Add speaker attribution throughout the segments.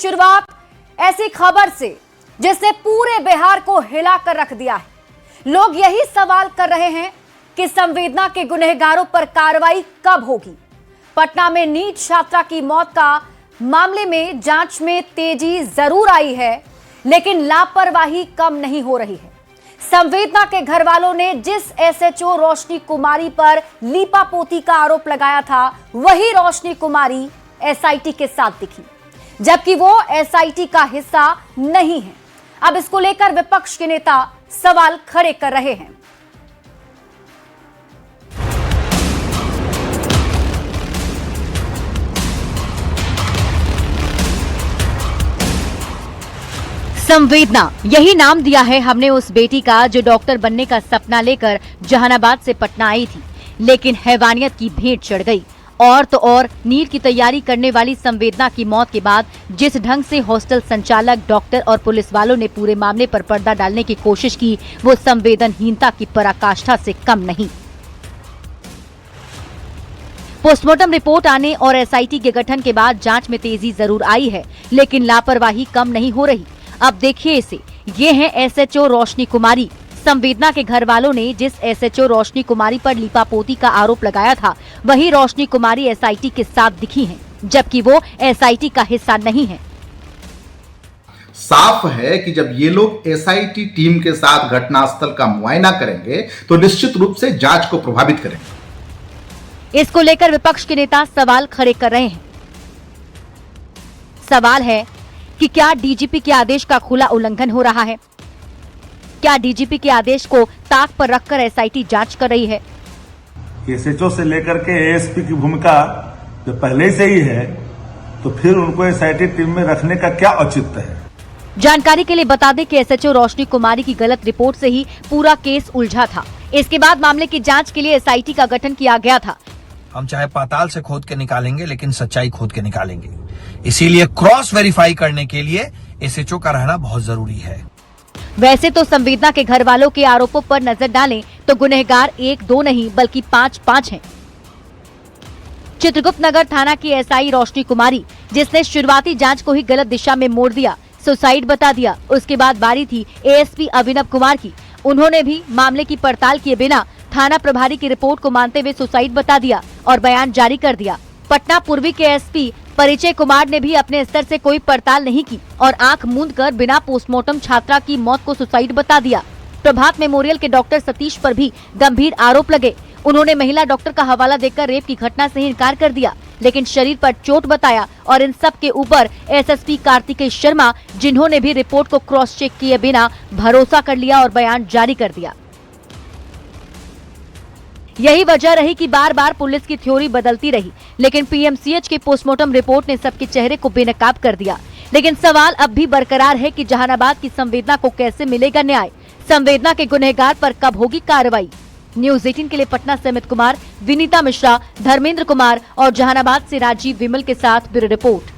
Speaker 1: शुरुआत ऐसी खबर से जिसने पूरे बिहार को हिलाकर रख दिया है। लोग यही सवाल कर रहे हैं कि संवेदना के गुनहगारों पर कार्रवाई कब होगी। पटना में नीट छात्रा की मौत का मामले में जांच में तेजी जरूर आई है, लेकिन लापरवाही कम नहीं हो रही है। संवेदना के घर वालों ने जिस एसएचओ रोशनी कुमारी पर लीपापोती का आरोप लगाया था, वही रोशनी कुमारी एसआईटी के साथ दिखी, जबकि वो एसआईटी का हिस्सा नहीं है। अब इसको लेकर विपक्ष के नेता सवाल खड़े कर रहे हैं। संवेदना, यही नाम दिया है हमने उस बेटी का जो डॉक्टर बनने का सपना लेकर जहानाबाद से पटना आई थी, लेकिन हैवानियत की भेंट चढ़ गई। और तो और नीट की तैयारी करने वाली संवेदना की मौत के बाद जिस ढंग से हॉस्टल संचालक, डॉक्टर और पुलिस वालों ने पूरे मामले पर पर्दा डालने की कोशिश की, वो संवेदनहीनता की पराकाष्ठा से कम नहीं। पोस्टमार्टम रिपोर्ट आने और एसआईटी के गठन के बाद जांच में तेजी जरूर आई है, लेकिन लापरवाही कम नहीं हो रही। अब देखिए इसे, ये है एसएचओ रोशनी कुमारी। संवेदना के घर वालों ने जिस एसएचओ रोशनी कुमारी पर लीपापोती का आरोप लगाया था, वही रोशनी कुमारी एसआईटी के साथ दिखी हैं, जबकि वो एसआईटी का हिस्सा नहीं है।
Speaker 2: साफ है कि जब ये लोग एसआईटी टीम के साथ घटनास्थल का मुआयना करेंगे तो निश्चित रूप से जांच को प्रभावित करेंगे।
Speaker 1: इसको लेकर विपक्ष के नेता सवाल खड़े कर रहे हैं। सवाल है कि क्या डीजीपी के आदेश का खुला उल्लंघन हो रहा है? क्या डीजीपी के आदेश को ताक पर रखकर एसआईटी जांच कर रही है?
Speaker 3: एसएचओ से लेकर के एएसपी की भूमिका जो पहले से ही है, तो फिर उनको एसआईटी टीम में रखने का क्या औचित्य है?
Speaker 1: जानकारी के लिए बता दें कि एसएचओ रोशनी कुमारी की गलत रिपोर्ट से ही पूरा केस उलझा था। इसके बाद मामले की जांच के लिए एसआईटी का गठन किया गया था।
Speaker 4: हम चाहे पाताल से खोद के निकालेंगे, लेकिन सच्चाई खोद के निकालेंगे। इसीलिए क्रॉस वेरीफाई करने के लिए एसएचओ का रहना बहुत जरूरी है।
Speaker 1: वैसे तो संवेदना के घर वालों के आरोपों पर नजर डालें तो गुनहगार 1-2 नहीं बल्कि 5-5 हैं। चित्रगुप्त नगर थाना की एसआई रोशनी कुमारी, जिसने शुरुआती जांच को ही गलत दिशा में मोड़ दिया, सुसाइड बता दिया। उसके बाद बारी थी एएसपी अभिनव कुमार की। उन्होंने भी मामले की पड़ताल किए बिना थाना प्रभारी की रिपोर्ट को मानते हुए सुसाइड बता दिया और बयान जारी कर दिया। पटना पूर्वी के एसपी परिचय कुमार ने भी अपने स्तर से कोई पड़ताल नहीं की और आंख मूंद कर बिना पोस्टमार्टम छात्रा की मौत को सुसाइड बता दिया। प्रभात मेमोरियल के डॉक्टर सतीश पर भी गंभीर आरोप लगे। उन्होंने महिला डॉक्टर का हवाला देकर रेप की घटना से इनकार कर दिया, लेकिन शरीर पर चोट बताया। और इन सब के ऊपर एसएसपी कार्तिकेय शर्मा, जिन्होंने भी रिपोर्ट को क्रॉस चेक किए बिना भरोसा कर लिया और बयान जारी कर दिया। यही वजह रही कि बार बार पुलिस की थ्योरी बदलती रही, लेकिन पीएमसीएच के पोस्टमार्टम रिपोर्ट ने सबके चेहरे को बेनकाब कर दिया। लेकिन सवाल अब भी बरकरार है कि जहानाबाद की संवेदना को कैसे मिलेगा न्याय? संवेदना के गुनहगार पर कब होगी कार्रवाई? न्यूज़ 18 के लिए पटना से अमित कुमार, विनीता मिश्रा, धर्मेंद्र कुमार और जहानाबाद से राजीव विमल के साथ ब्यूरो रिपोर्ट।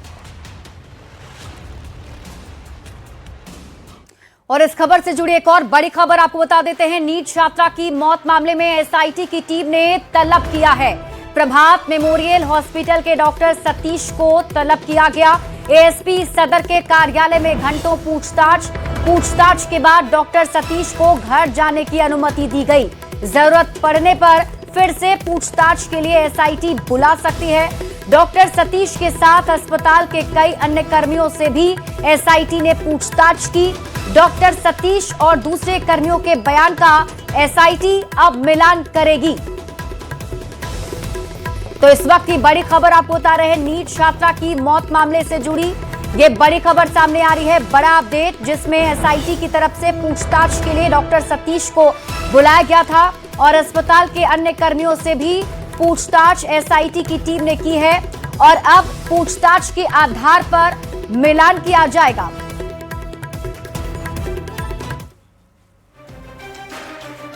Speaker 1: और इस खबर से जुड़ी एक और बड़ी खबर आपको बता देते हैं। नीट छात्रा की मौत मामले में एसआईटी की टीम ने तलब किया है। प्रभात मेमोरियल हॉस्पिटल के डॉक्टर सतीश को तलब किया गया। एएसपी सदर के कार्यालय में घंटों पूछताछ के बाद डॉक्टर सतीश को घर जाने की अनुमति दी गई। जरूरत पड़ने पर फिर से पूछताछ के लिए एसआईटी बुला सकती है। डॉक्टर सतीश के साथ अस्पताल के कई अन्य कर्मियों से भी एसआईटी ने पूछताछ की। डॉक्टर सतीश और दूसरे कर्मियों के बयान का एसआईटी अब मिलान करेगी। तो इस वक्त की बड़ी खबर आपको बता रहे हैं, नीट छात्रा की मौत मामले से जुड़ी ये बड़ी खबर सामने आ रही है। बड़ा अपडेट, जिसमें एसआईटी की तरफ से पूछताछ के लिए डॉक्टर सतीश को बुलाया गया था और अस्पताल के अन्य कर्मियों से भी पूछताछ एसआईटी की टीम ने की है और अब पूछताछ के आधार पर मिलान किया जाएगा।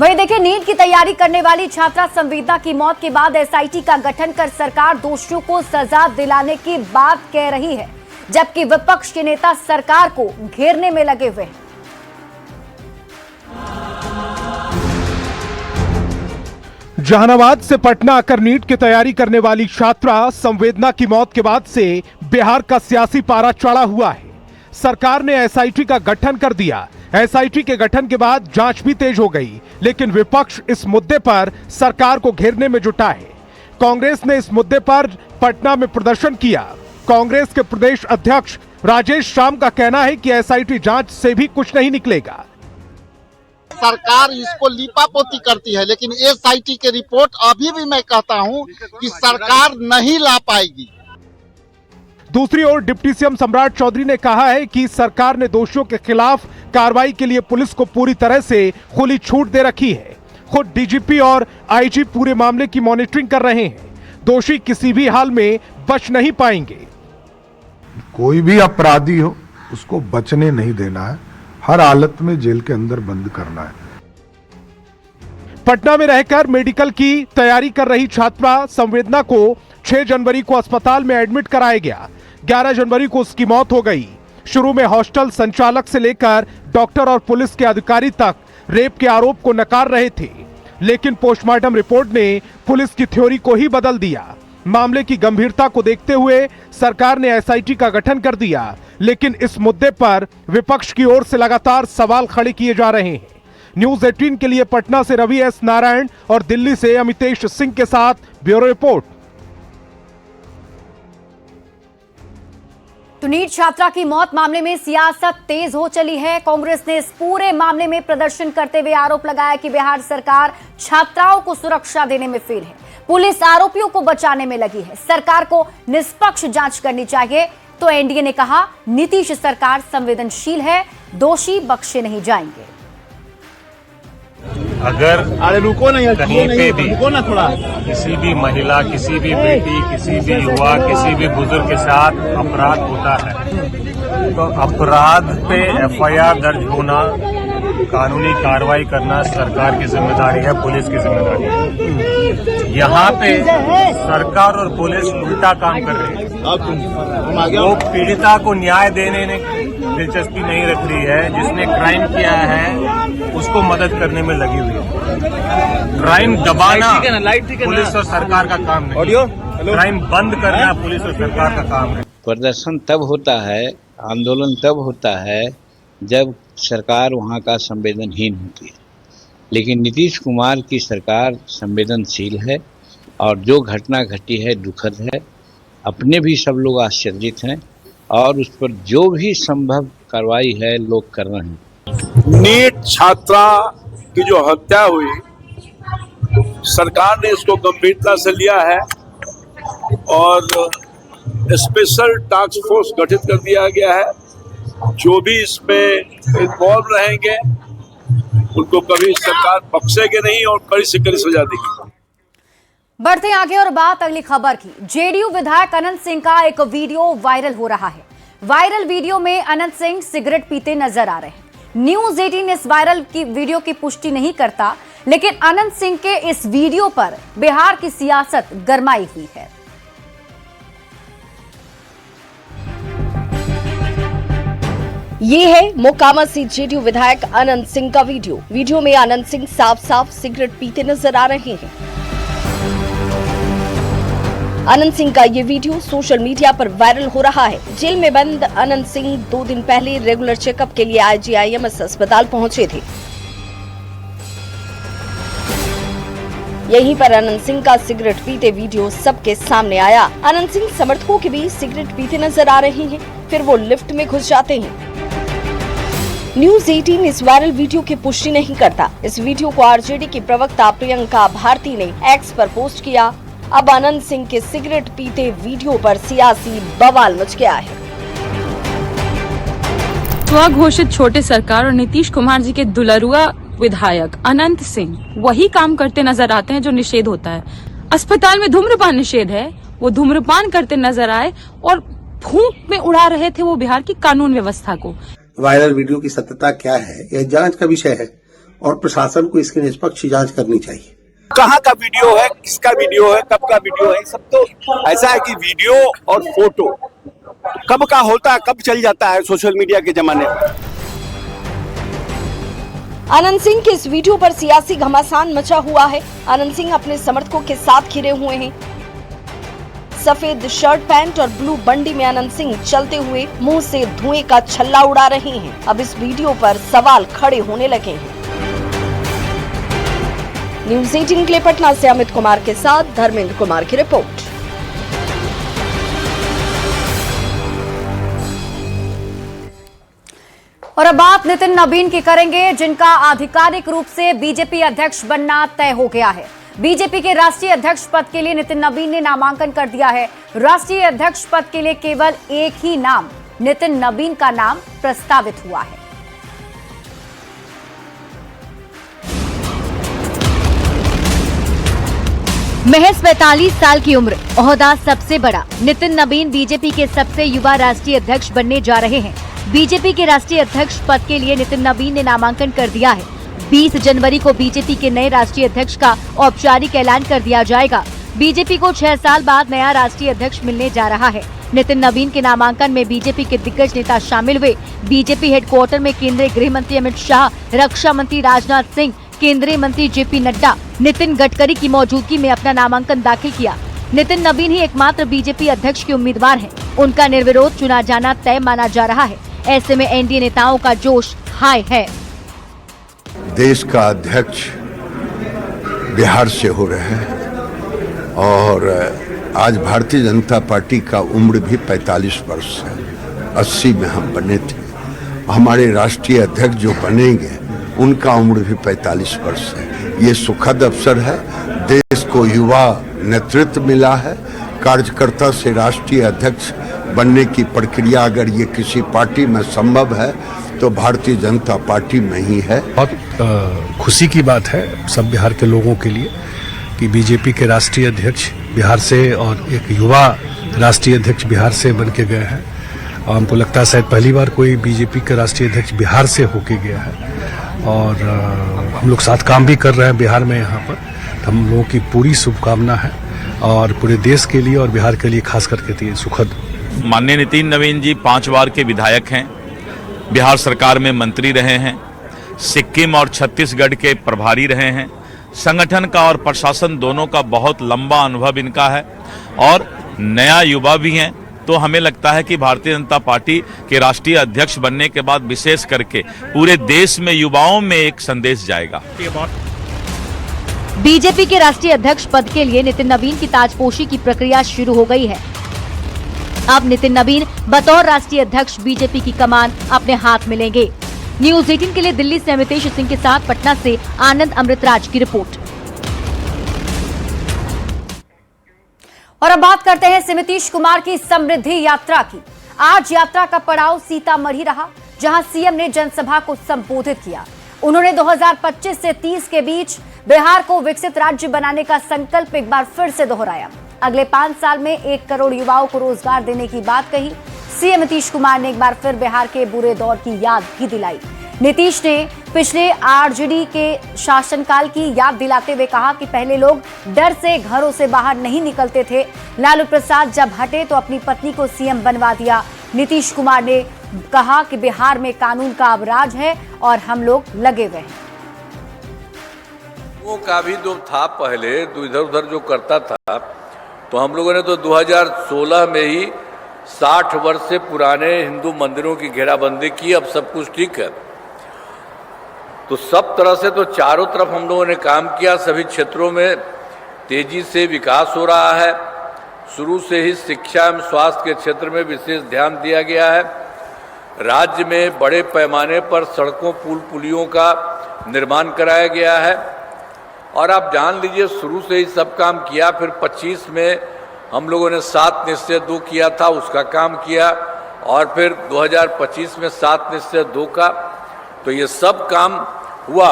Speaker 1: वहीं देखिए, नीट की तैयारी करने वाली छात्रा संवेदना की मौत के बाद एसआईटी का गठन कर सरकार दोषियों को सजा दिलाने की बात कह रही है, जबकि विपक्ष के नेता सरकार को घेरने में लगे हुए हैं।
Speaker 5: जहानाबाद से पटना आकर नीट की तैयारी करने वाली छात्रा संवेदना की मौत के बाद से बिहार का सियासी पारा चढ़ा हुआ है। सरकार ने एसआईटी का गठन कर दिया। एसआईटी के गठन के बाद जांच भी तेज हो गई, लेकिन विपक्ष इस मुद्दे पर सरकार को घेरने में जुटा है। कांग्रेस ने इस मुद्दे पर पटना में प्रदर्शन किया। कांग्रेस के प्रदेश अध्यक्ष राजेश श्याम का कहना है कि एसआईटी जांच से भी कुछ नहीं निकलेगा।
Speaker 6: सरकार इसको लीपापोती करती है, लेकिन एसआईटी की रिपोर्ट अभी भी मैं कहता हूं कि सरकार नहीं ला पाएगी।
Speaker 5: दूसरी ओर डिप्टी सीएम सम्राट चौधरी ने कहा है कि सरकार ने दोषियों के खिलाफ कार्रवाई के लिए पुलिस को पूरी तरह से खुली छूट दे रखी है। खुद डीजीपी और आईजी पूरे मामले की मॉनिटरिंग कर रहे हैं। दोषी किसी भी हाल में बच नहीं पाएंगे।
Speaker 7: कोई भी अपराधी हो उसको बचने नहीं देना है, हर हालत में जेल के अंदर बंद करना है।
Speaker 5: पटना में रहकर मेडिकल की तैयारी कर रही छात्रा संवेदना को 6 जनवरी को अस्पताल में एडमिट कराया गया। 11 जनवरी को उसकी मौत हो गई। शुरू में हॉस्टल संचालक से लेकर डॉक्टर और पुलिस के अधिकारी तक रेप के आरोप को नकार रहे थे, लेकिन पोस्टमार्टम रिपोर्ट ने पुलिस की थ्योरी को ही बदल दिया। मामले की गंभीरता को देखते हुए सरकार ने एसआईटी का गठन कर दिया, लेकिन इस मुद्दे पर विपक्ष की ओर से लगातार सवाल खड़े किए जा रहे हैं। न्यूज 18 के लिए पटना से रवि एस नारायण और दिल्ली से अमितेश सिंह के साथ ब्यूरो रिपोर्ट।
Speaker 8: तो नीट छात्रा की मौत मामले में सियासत तेज हो चली है। कांग्रेस ने इस पूरे मामले में प्रदर्शन करते हुए आरोप लगाया कि बिहार सरकार छात्राओं को सुरक्षा देने में फेल है। पुलिस आरोपियों को बचाने में लगी है। सरकार को निष्पक्ष जांच करनी चाहिए। तो एनडीए ने कहा नीतीश सरकार संवेदनशील है, दोषी बख्शे नहीं जाएंगे।
Speaker 9: अगर कहीं पे भी किसी भी महिला, किसी भी बेटी, किसी भी युवा, किसी भी बुजुर्ग के साथ अपराध होता है तो अपराध पे एफआईआर दर्ज होना, कानूनी कार्रवाई करना सरकार की जिम्मेदारी है, पुलिस की जिम्मेदारी है। यहाँ पे सरकार और पुलिस उल्टा काम कर रही है। वो पीड़िता को न्याय देने में दिलचस्पी नहीं रख रही है। जिसने क्राइम किया है उसको मदद करने में लगी हुई है। क्राइम दबाना पुलिस और सरकार का काम नहीं, क्राइम बंद करना पुलिस और सरकार का काम है।
Speaker 10: प्रदर्शन तब होता है, आंदोलन तब होता है जब सरकार वहाँ का संवेदनहीन होती है, लेकिन नीतीश कुमार की सरकार संवेदनशील है और जो घटना घटी है दुखद है। अपने भी सब लोग आश्चर्यित हैं और उस पर जो भी संभव कार्रवाई है लोग कर रहे हैं।
Speaker 11: नीट छात्रा की जो हत्या हुई, सरकार ने इसको गंभीरता से लिया है और स्पेशल टास्क फोर्स गठित कर दिया गया है। जो भी इसमें इन्वॉल्व रहेंगे उनको कभी सरकार बख्शेगी नहीं और कड़ी से कड़ी सजा देगी।
Speaker 8: बढ़ते हैं आगे और बात अगली खबर की। जेडीयू विधायक अनंत सिंह का एक वीडियो वायरल हो रहा है। वायरल वीडियो में अनंत सिंह सिगरेट पीते नजर आ रहे हैं। न्यूज 18 इस वायरल की वीडियो की पुष्टि नहीं करता, लेकिन अनंत सिंह के इस वीडियो पर बिहार की सियासत गरमाई हुई है।
Speaker 12: ये है मोकामा से जेडीयू विधायक अनंत सिंह का वीडियो में अनंत सिंह साफ साफ सिगरेट पीते नजर आ रहे हैं। अनंत सिंह का ये वीडियो सोशल मीडिया पर वायरल हो रहा है। जेल में बंद अनंत सिंह 2 दिन पहले रेगुलर चेकअप के लिए आईजीआईएमएस अस्पताल पहुंचे थे। यहीं पर अनंत सिंह का सिगरेट पीते वीडियो सबके सामने आया। अनंत सिंह समर्थकों के बीच सिगरेट पीते नजर आ रहे हैं, फिर वो लिफ्ट में घुस जाते हैं। न्यूज 18 इस वायरल वीडियो की पुष्टि नहीं करता। इस वीडियो को आरजेडी की प्रवक्ता प्रियंका भारती ने एक्स पर पोस्ट किया। अब अनंत सिंह के सिगरेट पीते वीडियो पर सियासी बवाल मच गया है।
Speaker 13: स्वघोषित छोटे सरकार और नीतीश कुमार जी के दुलरुआ विधायक अनंत सिंह वही काम करते नजर आते हैं जो निषेध होता है। अस्पताल में धूम्रपान निषेध है, वो धूम्रपान करते नजर आए और फूंक में उड़ा रहे थे वो बिहार की कानून व्यवस्था को।
Speaker 14: वायरल वीडियो की सत्यता क्या है, यह जांच का विषय है और प्रशासन को इसकी निष्पक्ष जांच करनी चाहिए।
Speaker 11: कहाँ का वीडियो है, किसका वीडियो है, कब का वीडियो है, सब तो ऐसा है कि वीडियो और फोटो कब का होता है, कब चल जाता है सोशल मीडिया के जमाने में।
Speaker 12: आनंद सिंह के इस वीडियो पर सियासी घमासान मचा हुआ है। आनंद सिंह अपने समर्थकों के साथ घिरे हुए हैं। सफेद शर्ट पैंट और ब्लू बंडी में आनंद सिंह चलते हुए मुंह से धुएं का छल्ला उड़ा रहे हैं। अब इस वीडियो पर सवाल खड़े होने लगे हैं। न्यूज़ 18 के लिए पटना से अमित कुमार के साथ धर्मेंद्र कुमार की रिपोर्ट।
Speaker 8: और अब बात नितिन नवीन की करेंगे, जिनका आधिकारिक रूप से बीजेपी अध्यक्ष बनना तय हो गया है। बीजेपी के राष्ट्रीय अध्यक्ष पद के लिए नितिन नवीन ने नामांकन कर दिया है। राष्ट्रीय अध्यक्ष पद के लिए केवल एक ही नाम, नितिन नवीन का नाम प्रस्तावित हुआ है।
Speaker 1: महज 45 साल की उम्र, ओहदा सबसे बड़ा। नितिन नवीन बीजेपी के सबसे युवा राष्ट्रीय अध्यक्ष बनने जा रहे हैं। बीजेपी के राष्ट्रीय अध्यक्ष पद के लिए नितिन नवीन ने नामांकन कर दिया है। 20 जनवरी को बीजेपी के नए राष्ट्रीय अध्यक्ष का औपचारिक ऐलान कर दिया जाएगा। बीजेपी को 6 साल बाद नया राष्ट्रीय अध्यक्ष मिलने जा रहा है। नितिन नवीन के नामांकन में बीजेपी के दिग्गज नेता शामिल हुए। बीजेपी हेडक्वार्टर में केंद्रीय गृह मंत्री अमित शाह, रक्षा मंत्री राजनाथ सिंह, केंद्रीय मंत्री जेपी नड्डा, नितिन गडकरी की मौजूदगी में अपना नामांकन दाखिल किया। नितिन नवीन ही एकमात्र बीजेपी अध्यक्ष के उम्मीदवार हैं। उनका निर्विरोध चुना जाना तय माना जा रहा है। ऐसे में एनडीए नेताओं का जोश हाई है।
Speaker 15: देश का अध्यक्ष बिहार से हो रहे हैं और आज भारतीय जनता पार्टी का उम्र भी 45 वर्ष है। 80 में हम बने थे। हमारे राष्ट्रीय अध्यक्ष जो बनेंगे उनका उम्र भी 45 वर्ष है। ये सुखद अवसर है। देश को युवा नेतृत्व मिला है। कार्यकर्ता से राष्ट्रीय अध्यक्ष बनने की प्रक्रिया अगर ये किसी पार्टी में संभव है तो भारतीय जनता पार्टी में ही है।
Speaker 16: बहुत खुशी की बात है सब बिहार के लोगों के लिए कि बीजेपी के राष्ट्रीय अध्यक्ष बिहार से और एक युवा राष्ट्रीय अध्यक्ष बिहार से बन के गए हैं। और हमको लगता है शायद पहली बार कोई बीजेपी के राष्ट्रीय अध्यक्ष बिहार से होके गया है। और हम लोग साथ काम भी कर रहे हैं बिहार में। यहाँ पर हम लोगों की पूरी शुभकामना है और पूरे देश के लिए और बिहार के लिए खास करके ये सुखद।
Speaker 17: माननीय नितिन नवीन जी 5 बार के विधायक हैं, बिहार सरकार में मंत्री रहे हैं, सिक्किम और छत्तीसगढ़ के प्रभारी रहे हैं। संगठन का और प्रशासन दोनों का बहुत लंबा अनुभव इनका है और नया युवा भी हैं। तो हमें लगता है कि भारतीय जनता पार्टी के राष्ट्रीय अध्यक्ष बनने के बाद विशेष करके पूरे देश में युवाओं में एक संदेश जाएगा।
Speaker 1: बीजेपी के राष्ट्रीय अध्यक्ष पद के लिए नितिन नवीन की ताजपोशी की प्रक्रिया शुरू हो गई है। अब नितिन नवीन बतौर राष्ट्रीय अध्यक्ष बीजेपी की कमान अपने हाथ में लेंगे। न्यूज़ 18 के लिए दिल्ली से अमितेश सिंह के साथ पटना से आनंद अमृतराज की रिपोर्ट।
Speaker 8: और अब बात करते हैं नीतीश कुमार की समृद्धि यात्रा की। आज यात्रा का पड़ाव सीतामढ़ी रहा, जहां सीएम ने जनसभा को संबोधित किया। उन्होंने 2025 से 30 के बीच बिहार को विकसित राज्य बनाने का संकल्प एक बार फिर से दोहराया। अगले 5 साल में 1 करोड़ युवाओं को रोजगार देने की बात कही। सीएम नीतीश कुमार ने एक बार फिर बिहार के बुरे दौर की याद भी दिलाई। नीतीश ने पिछले आरजेडी के शासनकाल की याद दिलाते हुए कहा कि पहले लोग डर से घरों से बाहर नहीं निकलते थे। लालू प्रसाद जब हटे तो अपनी पत्नी को सीएम बनवा दिया। नीतीश कुमार ने कहा कि बिहार में कानून का अब राज है और हम लोग लगे हुए हैं।
Speaker 18: वो का भी जो था पहले तो इधर उधर जो करता था, तो हम लोगों ने तो 2016 में ही 60 वर्ष से पुराने हिंदू मंदिरों की घेराबंदी की। अब सब कुछ ठीक है। तो सब तरह से तो चारों तरफ हम लोगों ने काम किया। सभी क्षेत्रों में तेजी से विकास हो रहा है। शुरू से ही शिक्षा एवं स्वास्थ्य के क्षेत्र में विशेष ध्यान दिया गया है। राज्य में बड़े पैमाने पर सड़कों, पुल पुलियों का निर्माण कराया गया है। और आप जान लीजिए शुरू से ही सब काम किया। फिर 25 में हम लोगों ने 7 निश्चय 2 किया था, उसका काम किया। और फिर 2025 में 7 निश्चय 2 का। तो ये सब काम हुआ।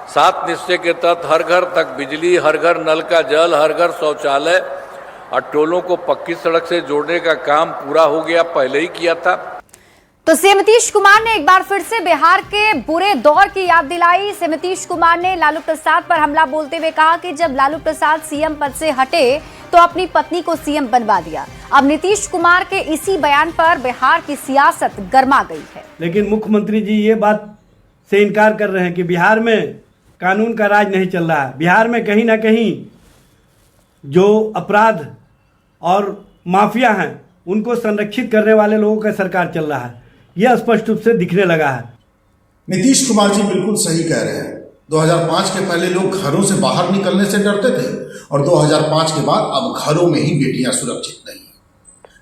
Speaker 18: 7 निश्चय के तहत हर घर तक बिजली, हर घर नल का जल, हर घर शौचालय और टोलों को पक्की सड़क से जोड़ने का काम पूरा हो गया, पहले ही किया था।
Speaker 8: तो सीएम नीतीश कुमार ने एक बार फिर से बिहार के बुरे दौर की याद दिलाई। सीएम नीतीश कुमार ने लालू प्रसाद पर हमला बोलते हुए कहा कि जब लालू प्रसाद सीएम पद से हटे तो अपनी पत्नी को सीएम बनवा दिया। अब नीतीश कुमार के इसी बयान पर बिहार की सियासत गर्मा गई है।
Speaker 19: लेकिन मुख्यमंत्री जी ये बात से इनकार कर रहे हैं कि बिहार में कानून का राज नहीं चल रहा है। बिहार में कहीं ना कहीं जो अपराध और माफिया हैं उनको संरक्षित करने वाले लोगों का सरकार चल रहा है, यह स्पष्ट रूप से दिखने लगा है।
Speaker 20: नीतीश कुमार जी बिल्कुल सही कह रहे हैं। 2005 के पहले लोग घरों से बाहर निकलने से डरते थे और 2005 के बाद अब घरों में ही बेटियां सुरक्षित नहीं है।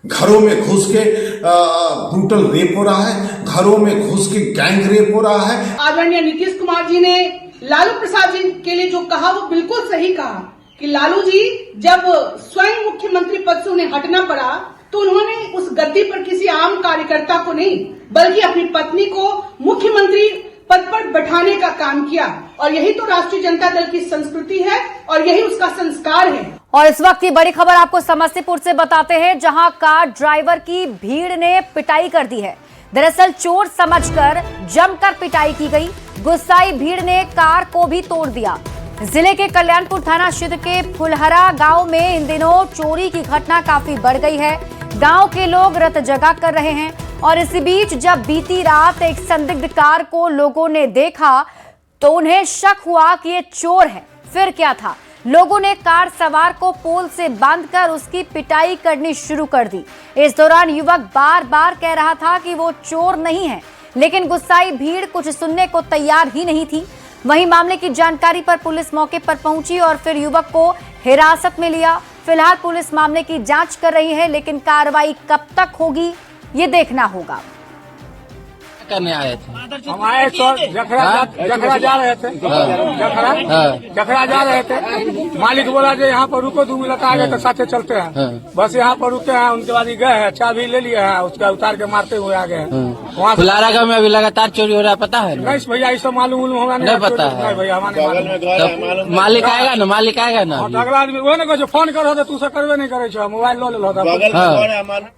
Speaker 20: घरों में घुस के ब्रूटल रेप हो रहा है, घरों में घुस के गैंग रेप हो रहा है।
Speaker 21: आदरणीय नीतीश कुमार जी ने लालू प्रसाद जी के लिए जो कहा वो बिल्कुल सही कहा कि लालू जी जब स्वयं मुख्यमंत्री पद से उन्हें हटना पड़ा तो उन्होंने उस गद्दी पर किसी आम कार्यकर्ता को नहीं बल्कि अपनी पत्नी को मुख्यमंत्री पद पर बैठाने का काम किया और यही तो राष्ट्रीय जनता दल की संस्कृति है और यही उसका संस्कार है।
Speaker 8: और इस वक्त की बड़ी खबर आपको समस्तीपुर से बताते हैं, जहां कार ड्राइवर की भीड़ ने पिटाई कर दी है। दरअसल चोर समझकर जमकर पिटाई की गई। गुस्साई भीड़ ने कार को भी तोड़ दिया। जिले के कल्याणपुर थाना क्षेत्र के फुलहरा गांव में इन दिनों चोरी की घटना काफी बढ़ गई है। गांव के लोग रत जगा कर रहे हैं और इसी बीच जब बीती रात एक संदिग्ध कार को लोगों ने देखा तो उन्हें शक हुआ कि ये चोर है। फिर क्या था, लोगों ने कार सवार को पोल से बांधकर उसकी पिटाई करनी शुरू कर दी। इस दौरान युवक बार बार कह रहा था कि वो चोर नहीं है, लेकिन गुस्साई भीड़ कुछ सुनने को तैयार ही नहीं थी। वहीं मामले की जानकारी पर पुलिस मौके पर पहुंची और फिर युवक को हिरासत में लिया। फिलहाल पुलिस मामले की जांच कर रही है, लेकिन कार्रवाई कब तक होगी ये देखना होगा।
Speaker 22: करने आए थे
Speaker 23: हम आए तो जखरा जा रहे थे, जखरा जा रहे थे। मालिक बोला जो यहाँ पर रुको 2 मिनट आगे तो साथे चलते हैं। बस यहाँ पर रुके हैं, उनके बाद गए हैं, चाबी ले लिए हैं, उसका उतार के मारते हुए आ गए।
Speaker 22: वहाँ फुलारा गाँव में अभी लगातार चोरी हो रहा है, पता है?
Speaker 23: नहीं भैया, इस मालूम होगा नहीं
Speaker 22: पता है
Speaker 23: भैया, हमारे
Speaker 22: मालिक आएगा ना, मालिक आएगा ना।
Speaker 23: अगला आदमी वो ना जो फोन करो तू से करवे नहीं करे, मोबाइल लो ले।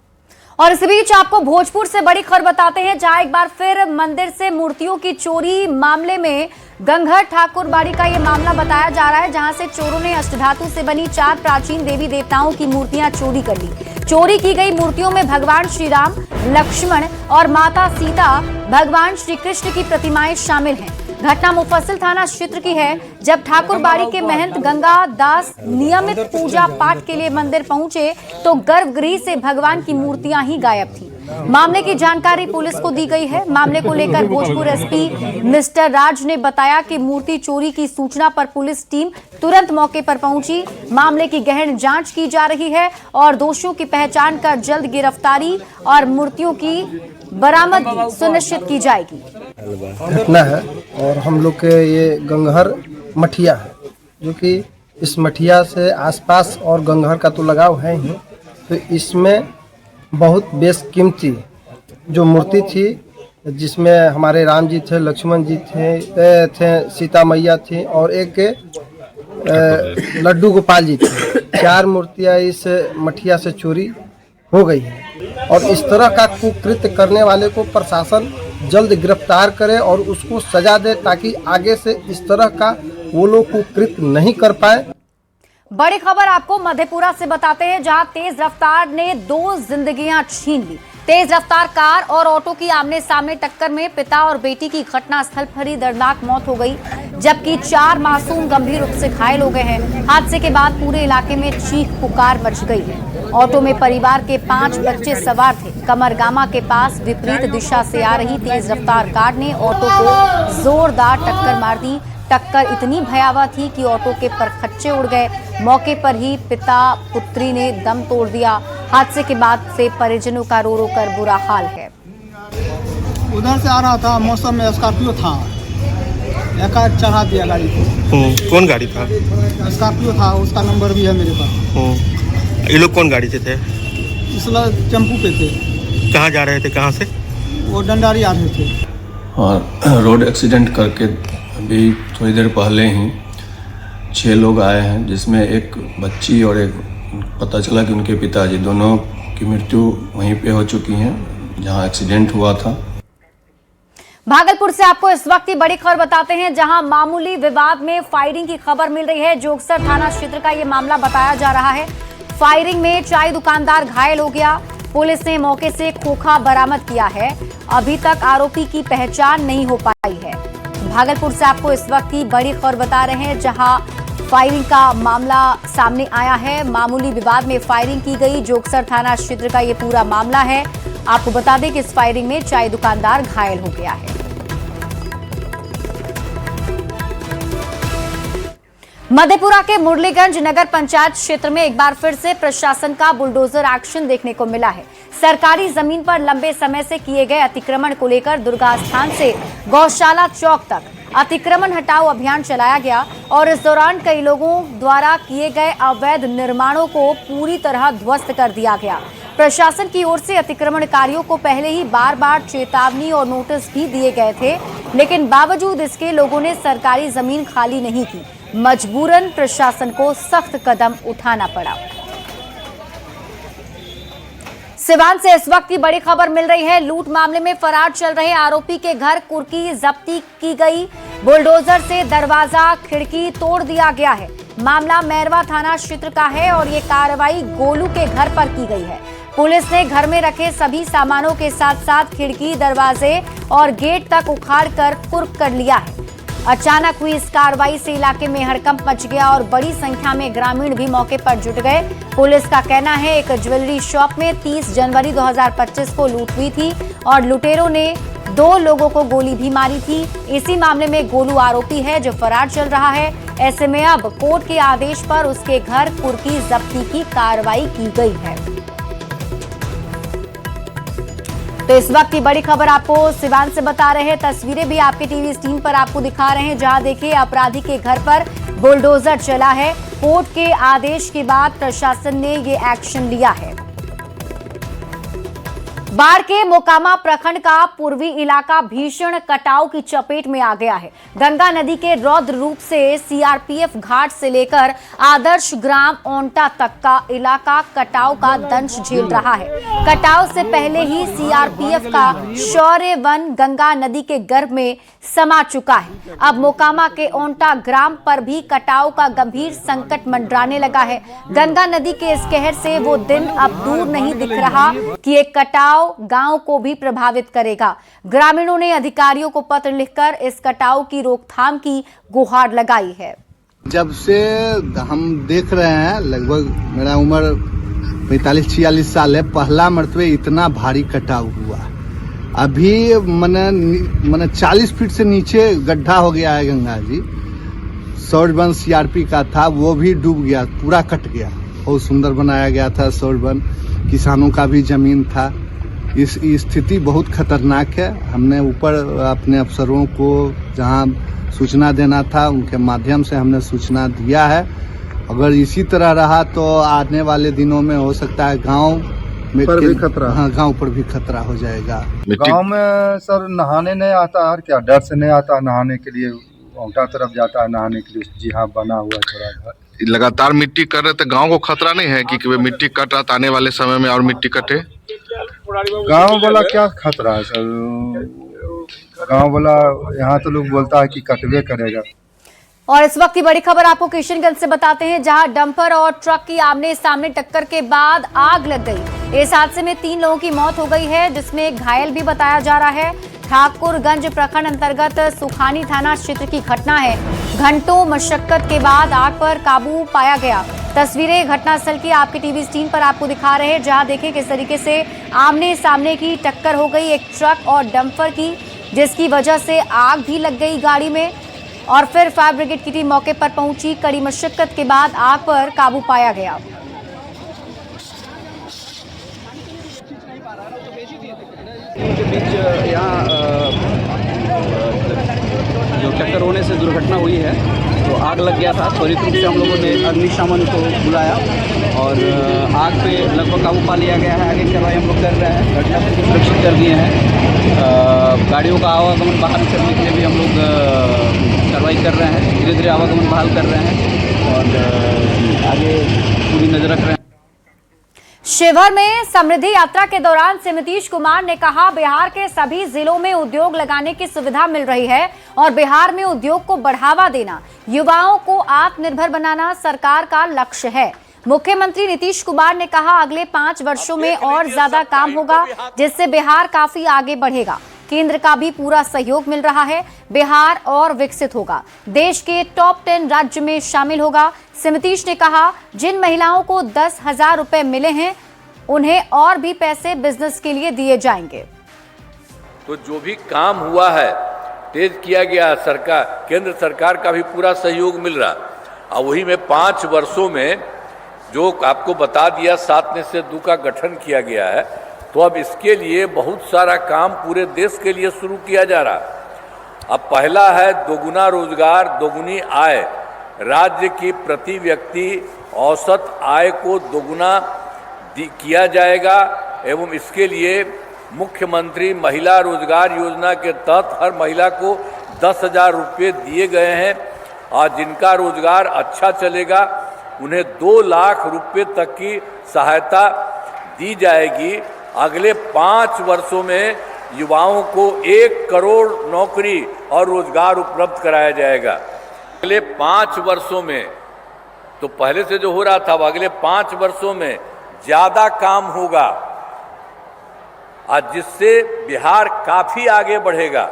Speaker 8: और इस बीच आपको भोजपुर से बड़ी खबर बताते हैं, जहां एक बार फिर मंदिर से मूर्तियों की चोरी मामले में गंगहर ठाकुरबाड़ी का ये मामला बताया जा रहा है, जहां से चोरों ने अष्टधातु से बनी 4 प्राचीन देवी देवताओं की मूर्तियां चोरी कर ली। चोरी की गई मूर्तियों में भगवान श्री राम, लक्ष्मण और माता सीता, भगवान श्री कृष्ण की प्रतिमाएं शामिल हैं। घटना मुफस्सिल थाना क्षेत्र की है, जब ठाकुरबाड़ी के महंत गंगा दास नियमित पूजा पाठ के लिए मंदिर पहुंचे तो गर्भगृह से भगवान की मूर्तियां ही गायब थी। मामले की जानकारी पुलिस को दी गई है। मामले को लेकर भोजपुर एसपी मिस्टर राज ने बताया कि मूर्ति चोरी की सूचना पर पुलिस टीम तुरंत मौके पर पहुंची। मामले की गहन जांच की जा रही है और दोषियों की पहचान कर जल्द गिरफ्तारी और मूर्तियों की बरामदगी सुनिश्चित की जाएगी।
Speaker 24: घटना है और हम लोग के ये गंगहर मठिया है, जो कि इस मठिया से आसपास और गंगहर का तो लगाव है ही, तो इसमें बहुत बेशकीमती जो मूर्ति थी, जिसमें हमारे राम जी थे, लक्ष्मण जी थे, सीता मैया थी और एक लड्डू गोपाल जी थे। 4 मूर्तियां इस मठिया से चोरी हो गई है और इस तरह का कुकृत्य करने वाले को प्रशासन जल्द गिरफ्तार करे और उसको सजा दे, ताकि आगे से इस तरह का वो लोग कुकृत्य नहीं कर पाए।
Speaker 8: बड़ी खबर आपको मधेपुरा से बताते हैं, जहां तेज रफ्तार ने 2 जिंदगियां छीन ली। तेज रफ्तार कार और ऑटो की आमने सामने टक्कर में पिता और बेटी की घटनास्थल पर ही दर्दनाक मौत हो गई, जबकि 4 मासूम गंभीर रूप से घायल हो गए हैं। हादसे के बाद पूरे इलाके में चीख पुकार मच गई है। ऑटो में परिवार के 5 बच्चे सवार थे। कमरगामा के पास विपरीत दिशा से आ रही तेज रफ्तार कार ने ऑटो को जोरदार टक्कर मार दी। टक्कर इतनी भयावह थी कि ऑटो के परखच्चे उड़ गए। मौके पर ही पिता पुत्री ने दम तोड़ दिया। हादसे के बाद से परिजनों का रो रो कर बुरा हाल है।
Speaker 25: उधर से आ रहा था, मौसम में स्कॉर्पियो था, एकाएक चढ़ा दिया गाड़ी को।
Speaker 26: कौन गाड़ी था?
Speaker 25: स्कॉर्पियो था, उसका नंबर भी है मेरे पास।
Speaker 26: ये लोग कौन गाड़ी से थे?
Speaker 25: इसलिए टेम्पू पे थे।
Speaker 26: कहाँ जा रहे थे? कहाँ से?
Speaker 25: वो डंडारी आ रहे थे।
Speaker 27: और रोड एक्सीडेंट करके अभी थोड़ी देर पहले ही 6 लोग आए हैं, जिसमें एक बच्ची और एक पता चला कि उनके पिताजी, दोनों की मृत्यु वहीं पे हो चुकी है जहां एक्सीडेंट हुआ था।
Speaker 8: भागलपुर से आपको इस वक्त की बड़ी खबर बताते हैं, जहां मामूली विवाद में फायरिंग की खबर मिल रही है। जोगसर थाना क्षेत्र का ये मामला बताया जा रहा है। फायरिंग में चाय दुकानदार घायल हो गया। पुलिस ने मौके से खोखा बरामद किया है। अभी तक आरोपी की पहचान नहीं हो पाई है। भागलपुर से आपको इस वक्त की बड़ी खबर बता रहे हैं, जहां फायरिंग का मामला सामने आया है। मामूली विवाद में फायरिंग की गई। जोगसर थाना क्षेत्र का ये पूरा मामला है। आपको बता दें कि इस फायरिंग में चाय दुकानदार घायल हो गया है। मधेपुरा के मुरलीगंज नगर पंचायत क्षेत्र में एक बार फिर से प्रशासन का बुलडोजर एक्शन देखने को मिला है। सरकारी जमीन पर लंबे समय से किए गए अतिक्रमण को लेकर दुर्गा स्थान से गौशाला चौक तक अतिक्रमण हटाओ अभियान चलाया गया और इस दौरान कई लोगों द्वारा किए गए अवैध निर्माणों को पूरी तरह ध्वस्त कर दिया गया। प्रशासन की ओर से अतिक्रमणकारियों को पहले ही बार बार चेतावनी और नोटिस भी दिए गए थे, लेकिन बावजूद इसके लोगों ने सरकारी जमीन खाली नहीं की। मजबूरन प्रशासन को सख्त कदम उठाना पड़ा। सिवान से इस वक्त की बड़ी खबर मिल रही है। लूट मामले में फरार चल रहे आरोपी के घर कुर्की जब्ती की गई। बुलडोजर से दरवाजा खिड़की तोड़ दिया गया है। मामला मैरवा थाना क्षेत्र का है और ये कार्रवाई गोलू के घर पर की गई है। पुलिस ने घर में रखे सभी सामानों के साथ साथ खिड़की, दरवाजे और गेट तक उखाड़ कर कुर्क कर लिया है। अचानक हुई इस कार्रवाई से इलाके में हड़कंप मच गया और बड़ी संख्या में ग्रामीण भी मौके पर जुट गए। पुलिस का कहना है एक ज्वेलरी शॉप में 30 जनवरी 2025 को लूट हुई थी और लुटेरों ने 2 लोगों को गोली भी मारी थी। इसी मामले में गोलू आरोपी है जो फरार चल रहा है। ऐसे में अब कोर्ट के आदेश पर उसके घर कुर्की जब्ती की कार्रवाई की गई है। तो इस वक्त की बड़ी खबर आपको सिवान से बता रहे हैं। तस्वीरें भी आपके टीवी स्क्रीन पर आपको दिखा रहे हैं, जहां देखिए अपराधी के घर पर बुलडोजर चला है। कोर्ट के आदेश के बाद प्रशासन ने ये एक्शन लिया है। बाढ़ के मोकामा प्रखंड का पूर्वी इलाका भीषण कटाव की चपेट में आ गया है। गंगा नदी के रौद्र रूप से सीआरपीएफ घाट से लेकर आदर्श ग्राम ओंटा तक का इलाका कटाव का दंश झेल रहा है। कटाव से पहले ही सीआरपीएफ का शौर्य वन गंगा नदी के गर्भ में समा चुका है। अब मोकामा के ओंटा ग्राम पर भी कटाव का गंभीर संकट मंडराने लगा है। गंगा नदी के इस कहर से वो दिन अब दूर नहीं दिख रहा कि एक कटाव गांव को भी प्रभावित करेगा। ग्रामीणों ने अधिकारियों को पत्र लिखकर इस कटाव की रोकथाम की गुहार लगाई है।
Speaker 24: जब से हम देख रहे हैं, लगभग मेरा उम्र 45-46 साल है, पहला मरतबे इतना भारी कटाव हुआ। अभी मैंने 40 फीट से नीचे गड्ढा हो गया है गंगा जी। सौरवन सीआरपी का था, वो भी डूब गया, पूरा कट गया। बहुत सुंदर बनाया गया था सौरवन, किसानों का भी जमीन था। इस स्थिति बहुत खतरनाक है। हमने ऊपर अपने अफसरों को जहां सूचना देना था उनके माध्यम से हमने सूचना दिया है। अगर इसी तरह रहा तो आने वाले दिनों में हो सकता है गांव में भी खतरा, हाँ, गांव पर भी खतरा हो जाएगा।
Speaker 2: गांव में सर नहाने नहीं आता है, क्या डर से नहीं आता नहाने के लिए। औंटा तरफ जाता है नहाने के लिए, जी हाँ, बना हुआ थोड़ा घर।
Speaker 3: लगातार मिट्टी कर रहे तो गांव को खतरा नहीं है कि मिट्टी कट रहा, आने वाले समय में और मिट्टी कटे?
Speaker 2: गांव वाला क्या खतरा है सर, गांव वाला यहाँ तो लोग बोलता है कि कटवे करेगा।
Speaker 8: और इस वक्त की बड़ी खबर आपको किशनगंज से बताते हैं, जहां डंपर और ट्रक की आमने सामने टक्कर के बाद आग लग गई। इस हादसे में 3 लोगों की मौत हो गई है, जिसमें एक घायल भी बताया जा रहा है। ठाकुरगंज प्रखंड अंतर्गत सुखानी थाना क्षेत्र की घटना है। घंटों मशक्कत के बाद आग पर काबू पाया गया। तस्वीरें घटनास्थल की आपके टीवी स्क्रीन पर आपको दिखा रहे हैं, जहां देखें किस तरीके से आमने सामने की टक्कर हो गई एक ट्रक और डंपर की, जिसकी वजह से आग भी लग गई गाड़ी में। और फिर फायर ब्रिगेड की टीम मौके पर पहुंची। कड़ी मशक्कत के बाद आग पर काबू पाया गया।
Speaker 4: यहाँ जो टक्कर होने से दुर्घटना हुई है, तो आग लग गया था। त्वरित रूप से हम लोगों ने अग्निशमन को बुलाया और आग पे लगभग काबू पा लिया गया है। आगे कार्रवाई हम लोग कर रहे हैं, घटना से सुरक्षित कर दिए हैं। गाड़ियों का आवागमन बहाल करने के लिए भी हम लोग कार्रवाई कर रहे हैं। धीरे धीरे आवागमन बहाल कर रहे हैं और आगे पूरी नजर रख रहे हैं।
Speaker 8: शिवहर में समृद्धि यात्रा के दौरान सीएम नीतीश कुमार ने कहा, बिहार के सभी जिलों में उद्योग लगाने की सुविधा मिल रही है और बिहार में उद्योग को बढ़ावा देना, युवाओं को आत्मनिर्भर बनाना सरकार का लक्ष्य है। मुख्यमंत्री नीतीश कुमार ने कहा, अगले 5 वर्षों में और ज्यादा काम होगा, जिससे बिहार काफी आगे बढ़ेगा। केंद्र का भी पूरा सहयोग मिल रहा है। बिहार और विकसित होगा, देश के टॉप 10 राज्य में शामिल होगा। सिमतीश ने कहा, जिन महिलाओं को 10,000 रुपए मिले हैं उन्हें और भी पैसे बिजनेस के लिए दिए जाएंगे।
Speaker 18: तो जो भी काम हुआ है तेज किया गया, सरकार केंद्र सरकार का भी पूरा सहयोग मिल रहा। और वही में 5 वर्षों में जो आपको बता दिया 7 में से 2 का गठन किया गया है, तो अब इसके लिए बहुत सारा काम पूरे देश के लिए शुरू किया जा रहा। अब पहला है दोगुना रोजगार, दोगुनी आय। राज्य की प्रति व्यक्ति औसत आय को दोगुना किया जाएगा एवं इसके लिए मुख्यमंत्री महिला रोजगार योजना के तहत हर महिला को 10,000 रुपये दिए गए हैं और जिनका रोजगार अच्छा चलेगा उन्हें 2 लाख रुपये तक की सहायता दी जाएगी। अगले 5 वर्षों में युवाओं को 1 करोड़ नौकरी और रोजगार उपलब्ध कराया जाएगा। अगले 5 वर्षों में, तो पहले से जो हो रहा था, अगले 5 वर्षों में ज़्यादा काम होगा और जिससे बिहार काफ़ी आगे बढ़ेगा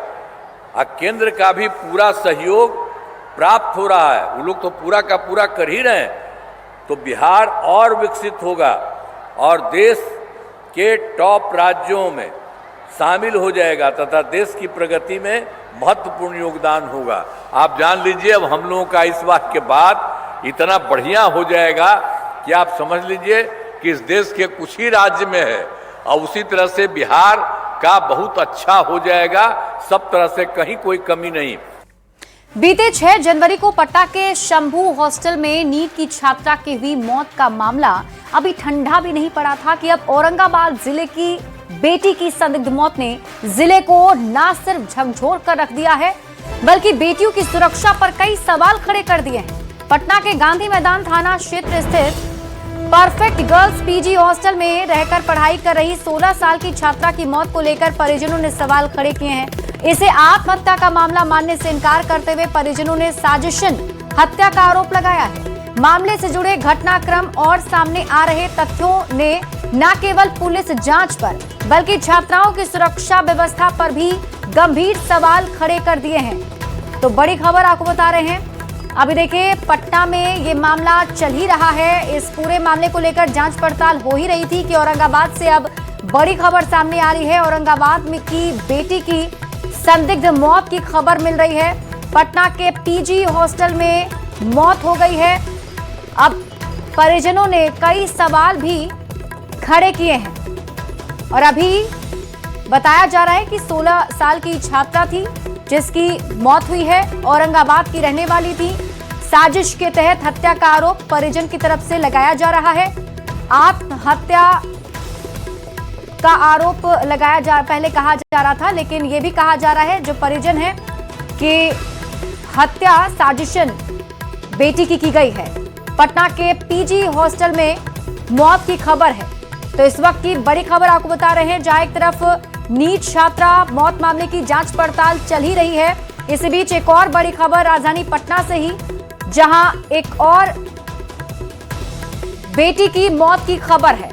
Speaker 18: और केंद्र का भी पूरा सहयोग प्राप्त हो रहा है। वो लोग तो पूरा का पूरा कर ही रहे हैं, तो बिहार और विकसित होगा और देश के टॉप राज्यों में शामिल हो जाएगा तथा देश की प्रगति में महत्वपूर्ण योगदान होगा। आप जान लीजिए, अब हम लोगों का इस बात के बाद इतना बढ़िया हो जाएगा कि आप समझ लीजिए कि इस देश के कुछ ही राज्य में है और उसी तरह से बिहार का बहुत अच्छा हो जाएगा, सब तरह से कहीं कोई कमी नहीं।
Speaker 8: बीते 6 जनवरी को पटना के शंभू हॉस्टल में नीट की छात्रा की हुई मौत का मामला अभी ठंडा भी नहीं पड़ा था कि अब औरंगाबाद जिले की बेटी की संदिग्ध मौत ने जिले को न सिर्फ झकझोर कर रख दिया है बल्कि बेटियों की सुरक्षा पर कई सवाल खड़े कर दिए हैं। पटना के गांधी मैदान थाना क्षेत्र स्थित परफेक्ट गर्ल्स पीजी हॉस्टल में रहकर पढ़ाई कर रही 16 साल की छात्रा की मौत को लेकर परिजनों ने सवाल खड़े किए हैं। इसे आत्महत्या का मामला मानने से इनकार करते हुए परिजनों ने साजिशन हत्या का आरोप लगाया है। मामले से जुड़े घटनाक्रम और सामने आ रहे तथ्यों ने न केवल पुलिस जांच पर बल्कि छात्राओं की सुरक्षा व्यवस्था पर भी गंभीर सवाल खड़े कर दिए हैं। तो बड़ी खबर आपको बता रहे हैं। अभी देखिए, पटना में ये मामला चल ही रहा है। इस पूरे मामले को लेकर जांच पड़ताल हो ही रही थी कि औरंगाबाद से अब बड़ी खबर सामने आ रही है। औरंगाबाद में की बेटी की संदिग्ध मौत की खबर मिल रही है। पटना के पीजी हॉस्टल में मौत हो गई है। अब परिजनों ने कई सवाल भी खड़े किए हैं और अभी बताया जा रहा है कि 16 साल की छात्रा थी जिसकी मौत हुई है, औरंगाबाद की रहने वाली थी। साजिश के तहत हत्या का आरोप परिजन की तरफ से लगाया जा रहा है। आत्महत्या का आरोप पहले कहा जा रहा था, लेकिन यह भी कहा जा रहा है जो परिजन है कि हत्या साजिशन बेटी की गई है। पटना के पीजी हॉस्टल में मौत की खबर है। तो इस वक्त की बड़ी खबर आपको बता रहे हैं, जहां एक तरफ नीट छात्रा मौत मामले की जांच पड़ताल चल ही रही है, इसी बीच एक और बड़ी खबर राजधानी पटना से ही, जहां एक और बेटी की मौत की खबर है।